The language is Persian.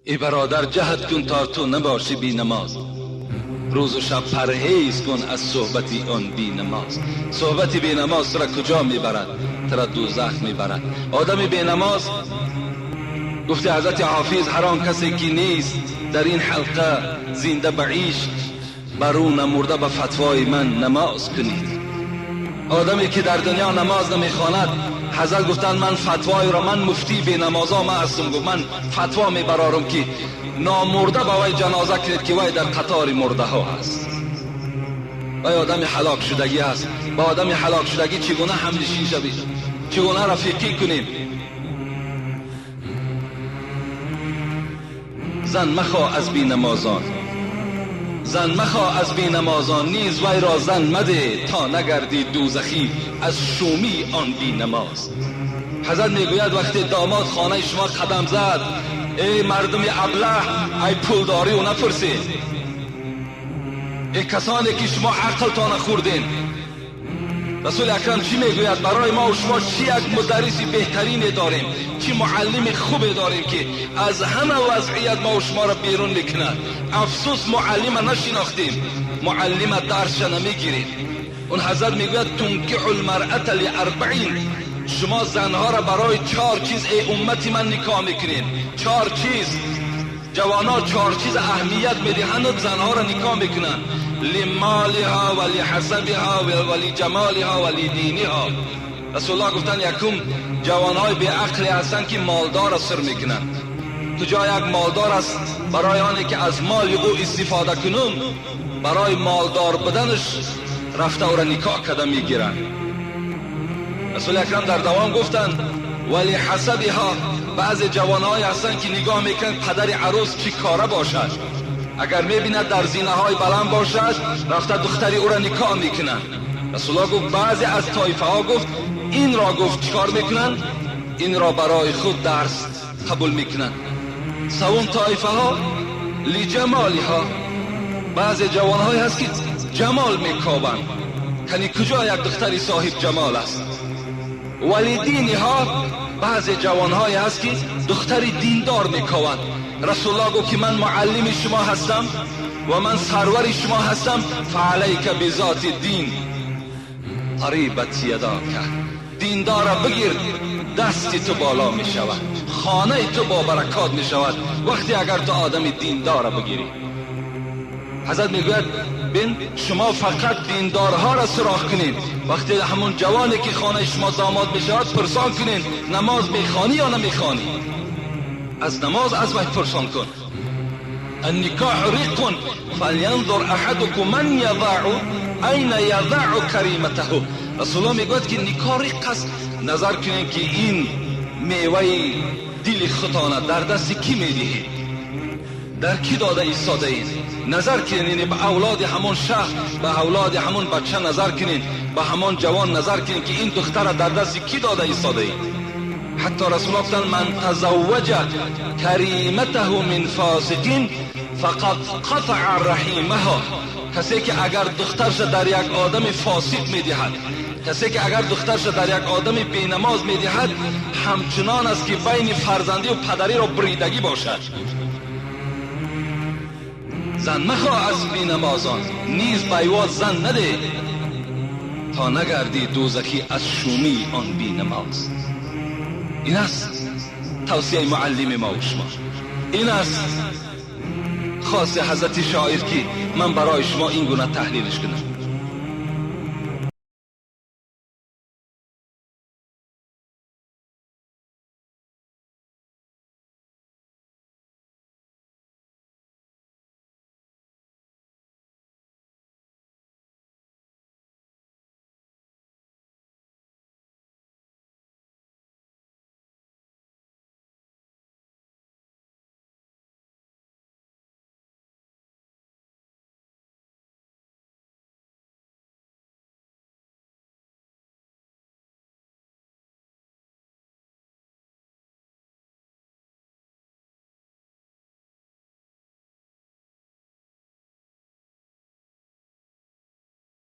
ای برادر جهد کن تا تو نباشی بی نماز، روز و شب پرهیز کن از صحبتی آن بی نماز. صحبتی بی نماز ترا کجا میبرد؟ ترا دوزخ میبرد. آدم بی نماز، گفته حضرت حافظ، هر آن کسی که نیست در این حلقه زنده بعیش، بر او نمرده به فتوای من نماز کنید. آدمی که در دنیا نماز نمیخواند، حضرت گفتن من فتوای را، من مفتی بی نمازا ما هستم، گفت من فتوا میبرارم که نامرده با وی جنازه کنید که وی در قطار مرده ها هست. وی آدم هلاک شدگی است. با آدم هلاک شدگی چگونه همنشین شوید؟ چگونه رفیقی کنیم؟ زن مخواه از بی نمازان، زن مخواه از بی نمازان، نیز وی را زن مده تا نگردی دوزخی از شومی آن بی نماز. حضرت میگوید وقتی داماد خانه شما قدم زد، ای مردم ابله، ای پولداری و نپرسید، ای کسانی که شما عقلتان خوردین. رسول اکرم چی میگوید؟ برای ما و شما چی یک مدرسی بهترین داریم، چی معلم خوب داریم که از همه وضعیت ما و شما را بیرون میکند. افسوس معلم نشناختیم، معلم درس نمیگیریم. اون حضرت میگوید تنکح المرأة لاربعین، شما زنها را برای 4 چیز ای امتی من نکاح میکنین. 4 چیز. جوانا 4 چیز اهمیت میدهند، زنها را نکاح میکنن: لمالها و لحسبها و لجمالها و لدینها. رسول الله گفتن یکم جوانهای بی عقلی هستند که مالدار سر میکنن. کجا یک مالدار است برای آنی که از مال او استفاده کنم، برای مالدار بدنش رفته او را نکاح کرده میگیرن. رسول اکرم در دوام گفتند ولی حسبها، بعض جوانهای هستن که نگاه میکنن پدر عروس چی کاره باشد، اگر میبیند در زینه های بلند باشد رفته دختری او را نکاح میکنن. رسول الله گفت بعضی از طایفه ها گفت این را گفت چیکار میکنن؟ این را برای خود درس قبول میکنن. سوم طایفه ها لجمالها، بعضی جوانهای هست که جمال میکابن، یعنی کجا یک دختری صاحب جمال است. ولی دینها، بعضی جوانهای هست که دختری دیندار میکوند. رسول الله گفت که من معلم شما هستم و من سرور شما هستم، فعلیک بذات دین قریبت یداک، دیندار بگیر دستی تو بالا می شود، خانه تو با برکات می شود وقتی اگر تو آدم دیندار بگیری. حضرت میگوید بین شما فقط دیندارها را سراغ کنید. وقتی همون جوانی که خانه شما داماد می شود پرسان کنید نماز میخوانی یا نمیخوانی. از نماز از وقت پرسان کن. النکاح ریق فلینظر احدکم من یضع این یضع کریمته. رسول الله میگوید که نکاح ریق است. نظر کنید که این میوه دل خودتان در دست کی میدهید؟ در کی داده ایستاده اید؟ نظر کنید به اولاد همون شخص، به اولاد همون بچه نظر کنید، به همون جوان نظر کنید که این دختر در دست کی داده ایستاده اید. حتی رسول الله گفتن من تزوج کریمته من فاسق فقط قطع رحیمها. کسی که اگر دخترش در یک آدم فاسق میدهد، کسی که اگر دخترش در یک آدم بینماز میدهد، همچنان است که بین فرزندی و پدری را بریدگی باشد. زن مخواه از بینمازان، نیز بیواز زن نده تا نگردی دوزخی از شومی آن بینماز. این است توصیه معلم ما و شما. این است خاص حضرت شاعر که من برای شما این گونه تحلیلش کنم.